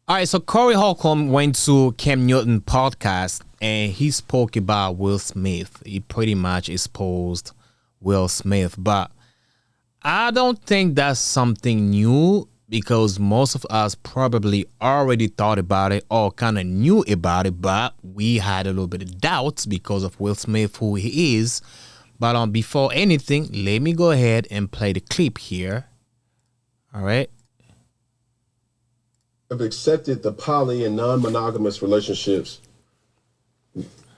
All right, so Corey Holcomb went to Cam Newton podcast and he spoke about Will Smith. He pretty much exposed Will Smith, but I don't think that's something new because most of us probably already thought about it or kind of knew about it, but we had a little bit of doubts because of Will Smith, who he is. But before anything, let me go ahead and play the clip here. All right. Have accepted the poly and non-monogamous relationships.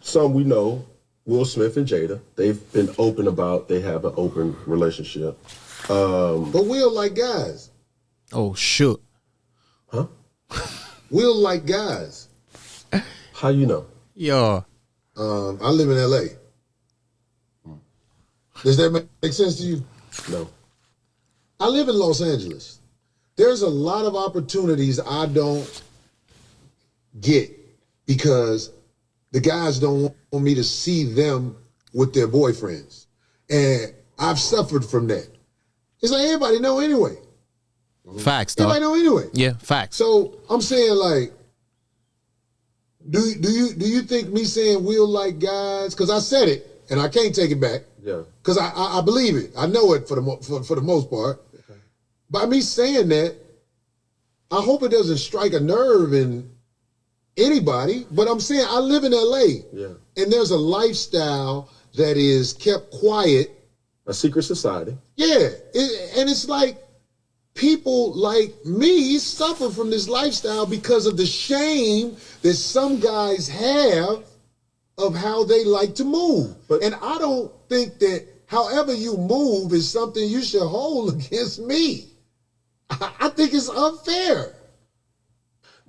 Some we know, Will Smith and Jada, they've been open about they have an open relationship. But Will like guys. Oh, shoot. Huh? Will like guys. How you know? Yo. I live in LA. Does that make sense to you? No. I live in Los Angeles. There's a lot of opportunities I don't get because the guys don't want me to see them with their boyfriends. And I've suffered from that. It's like everybody know anyway. Facts, though. Everybody know anyway. Yeah, facts. So I'm saying, like, do you think me saying Will like guys? Because I said it and I can't take it back. Yeah. Because I believe it. I know it for the most part. Okay. By me saying that, I hope it doesn't strike a nerve in anybody. But I'm saying I live in LA. Yeah. And there's a lifestyle that is kept quiet. A secret society. Yeah. And it's like people like me suffer from this lifestyle because of the shame that some guys have of how they like to move. And I don't think that however you move is something you should hold against me. I think it's unfair.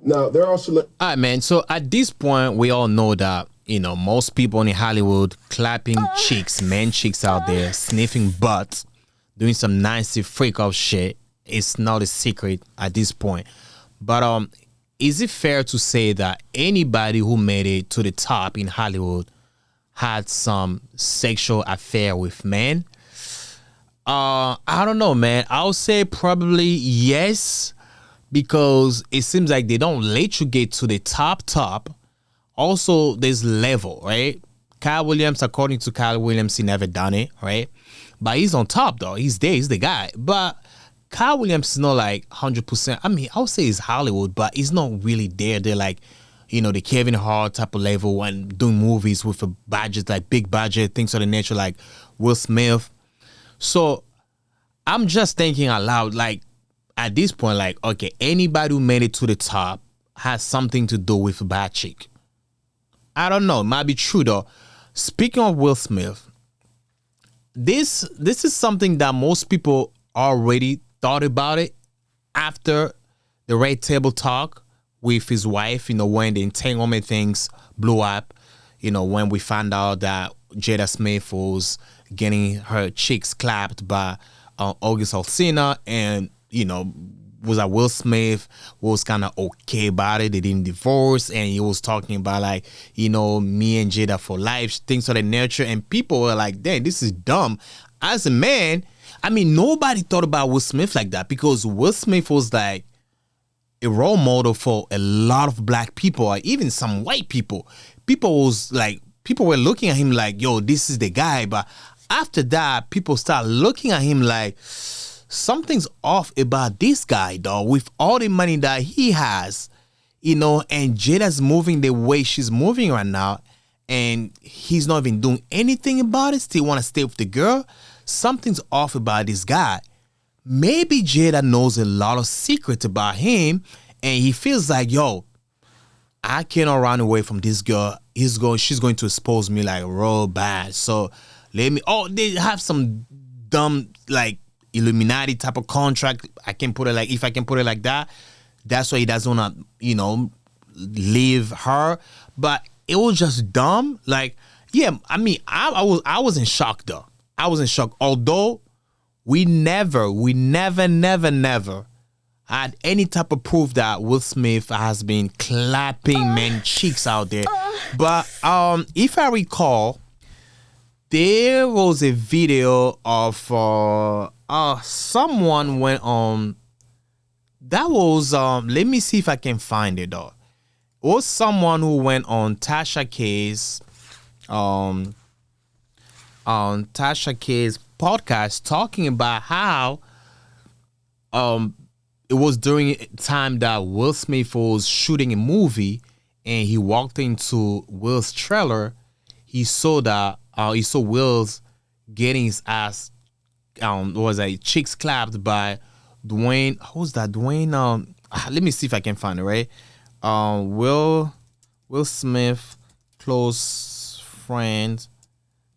Now, there are also... All right, man. So at this point, we all know that, most people in Hollywood clapping cheeks, man cheeks out there, sniffing butts, doing some nasty freak out shit. It's not a secret at this point. But is it fair to say that anybody who made it to the top in Hollywood had some sexual affair with men? I don't know, man. I'll say probably yes, because it seems like they don't let you get to the top. Also, there's level, right? Kyle Williams, according to Kyle Williams, he never done it, right? But he's on top, though. He's there. He's the guy. But Kyle Williams is not like 100%. I mean, I would say he's Hollywood, but he's not really there. They're like, the Kevin Hart type of level and doing movies with a budget, like big budget, things of the nature, like Will Smith. So I'm just thinking out loud, like at this point, like, okay, anybody who made it to the top has something to do with a bad chick. I don't know. It might be true, though. Speaking of Will Smith, this is something that most people already thought about it after the Red Table Talk with his wife, when the entanglement things blew up, when we found out that Jada Smith was getting her cheeks clapped by August Alsina, and, was that Will Smith was kind of okay about it. They didn't divorce, and he was talking about, like, me and Jada for life, things of that nature, and people were like, dang, this is dumb. As a man, I mean, nobody thought about Will Smith like that because Will Smith was like a role model for a lot of black people or even some white people. People were looking at him like, yo, this is the guy. But after that, people start looking at him like something's off about this guy, though, with all the money that he has, and Jada's moving the way she's moving right now, and he's not even doing anything about it, still want to stay with the girl. Something's off about this guy. Maybe Jada knows a lot of secrets about him, and he feels like, yo, I cannot run away from this girl. She's going to expose me like real bad. So they have some dumb, like, Illuminati type of contract. If I can put it like that, that's why he doesn't want to, leave her. But it was just dumb. Like, yeah, I mean, I was in shock, though. I was in shock. Although we never had any type of proof that Will Smith has been clapping men cheeks out there. But if I recall, there was a video of someone went on that was let me see if I can find it though. It was someone who went on Tasha K's podcast talking about how it was during a time that Will Smith was shooting a movie and he walked into Will's trailer. He saw Will's getting his ass cheeks clapped by Dwayne. Who's that? Dwayne. Let me see if I can find it. Right. Will Smith close friend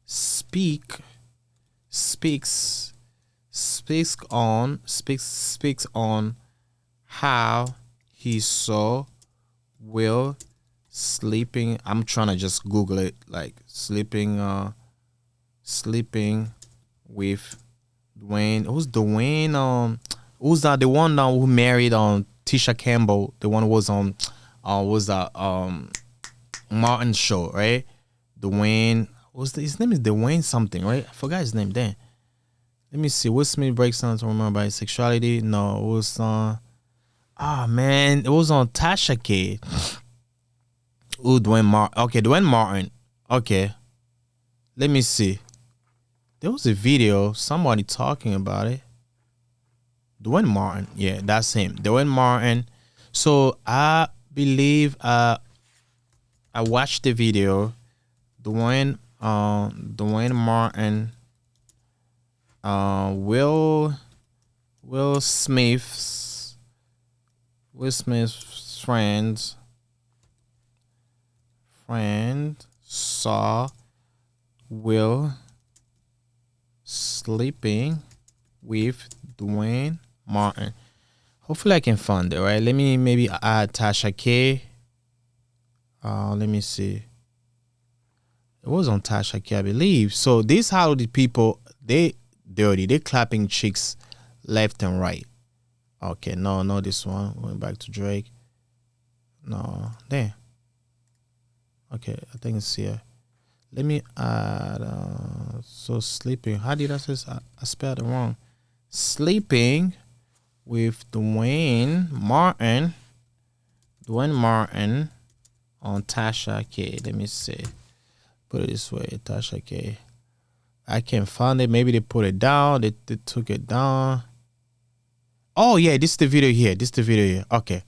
speaks on how he saw Will sleeping. I'm trying to just Google it, like sleeping with Dwayne. Who's Dwayne? Who's that? The one now who married Tisha Campbell. The one who was on was that Martin show, right? Dwayne. His name is Dwayne something, right? I forgot his name. Then let me see. Will Smith breaks down to remember bisexuality. No, it was man, it was on Tasha K. Ooh, Dwayne Martin. Okay, Dwayne Martin. Okay, let me see. There was a video, somebody talking about it. Dwayne Martin. Yeah, that's him. Dwayne Martin. So I believe I watched the video. Dwayne Martin. Will Smith's friend saw Will sleeping with Dwayne Martin. Hopefully I can find it, right? Let me maybe add Tasha K. Let me see. It was on Tasha K, I believe. So this how the people they clapping cheeks left and right. Okay, no, this one. Went back to Drake. No, there. Okay, I think it's here. Let me add so sleeping. How did I say this? I spelled it wrong. Sleeping with Dwayne Martin on Tasha K. Let me see. Put it this way, Tasha K. I can't find it. Maybe they put it down. They took it down. Oh yeah, this is the video here. Okay.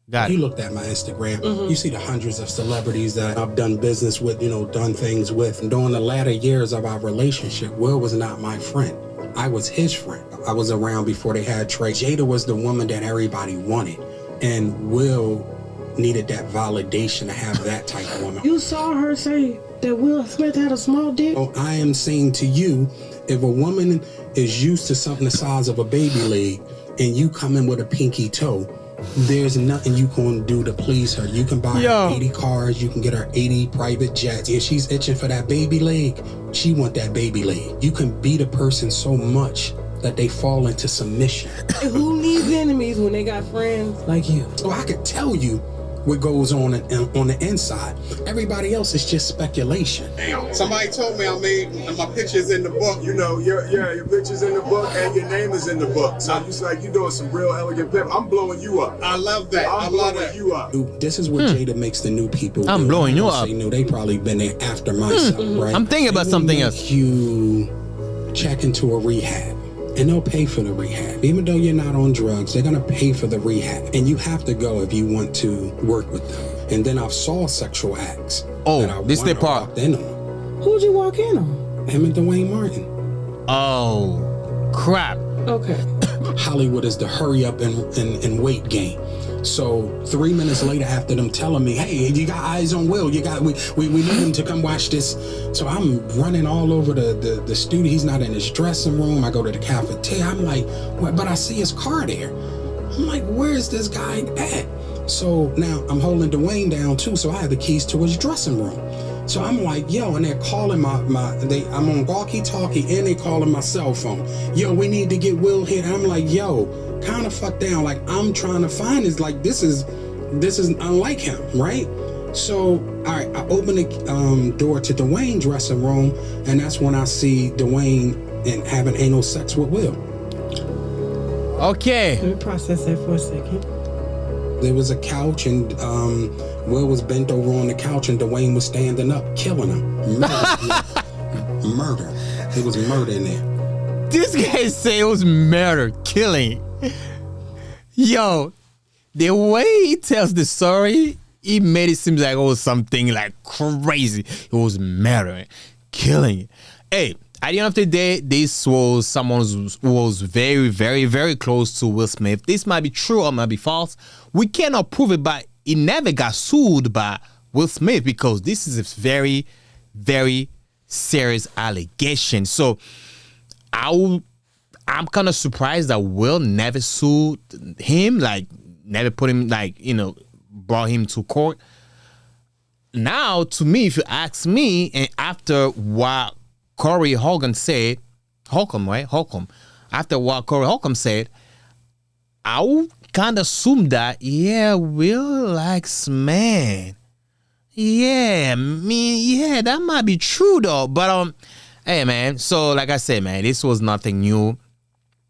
Got it. You looked at my Instagram, you see the hundreds of celebrities that I've done business with, done things with. And during the latter years of our relationship, Will was not my friend. I was his friend. I was around before they had Trey. Jada was the woman that everybody wanted. And Will needed that validation to have that type of woman. You saw her say that Will Smith had a small dick? Oh, I am saying to you, if a woman is used to something the size of a baby leg and you come in with a pinky toe, there's nothing you can do to please her. You can buy her 80 cars, you can get her 80 private jets. If she's itching for that baby leg, she want that baby leg. You can beat a person so much that they fall into submission. Who needs enemies when they got friends like you? Well, I could tell you what goes on the inside. Everybody else is just speculation. Somebody told me I made my pictures in the book. Your picture's in the book and your name is in the book. So you're doing some real elegant pimp. I'm blowing you up. I love that. I'm blowing you up. This is what Jada makes the new people do. I'm blowing you up. They probably been there after myself, right? I'm thinking about something else. You check into a rehab. And they'll pay for the rehab. Even though you're not on drugs, they're gonna pay for the rehab. And you have to go if you want to work with them. And then I've saw sexual acts. Oh, this is the part. Who'd you walk in on? Him and Dwayne Martin. Oh, crap. Okay. Hollywood is the hurry up and wait game. So 3 minutes later, after them telling me, hey, you got eyes on Will, we need him to come watch this. So I'm running all over the studio. He's not in his dressing room. I go to the cafeteria. I'm like, what? But I see his car there. I'm like, where's this guy at? So now I'm holding Dwayne down too. So I have the keys to his dressing room. So I'm like, yo, and they're calling I'm on walkie-talkie and they calling my cell phone. Yo, we need to get Will here. And I'm like, yo, kind of fuck down. Like, I'm trying to find this is unlike him, right? So, all right, I open the door to Dwayne's dressing room, and that's when I see Dwayne and having anal sex with Will. Okay. Let me process that for a second. There was a couch, and Will was bent over on the couch, and Dwayne was standing up, killing him. Murder. It was murder in there. This guy say it was murder, killing. Yo, the way he tells the story, he made it seem like it was something like crazy. It was murder, killing. Hey, at the end of the day, this was someone who was very, very, very close to Will Smith. This might be true or might be false. We cannot prove it, but he never got sued by Will Smith because this is a very, very serious allegation. So I'm kind of surprised that Will never sued him, like never put him, like, you know, brought him to court. Now, to me, if you ask me, and after what Corey Holcomb said, Holcomb. After what Corey Holcomb said, I would kind of assume that, yeah, Will likes man. Yeah, that might be true though. But hey man, so like I said, man, this was nothing new.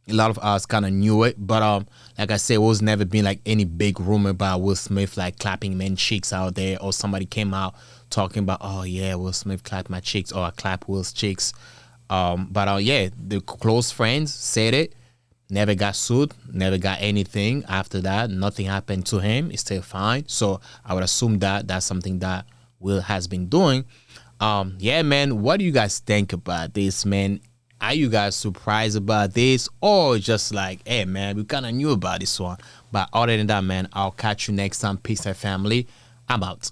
A lot of us kind of knew it, but like I said, it was never been like any big rumor about Will Smith like clapping men cheeks out there, or somebody came out talking about, oh yeah, Will Smith clapped my cheeks, or I clap Will's cheeks. But yeah, the close friends said it. Never got sued, never got anything after that. Nothing happened to him. He's still fine. So I would assume that that's something that Will has been doing. Yeah, man, what do you guys think about this, man? Are you guys surprised about this, or just like, hey, man, we kind of knew about this one? But other than that, man, I'll catch you next time. Peace and family. I'm out.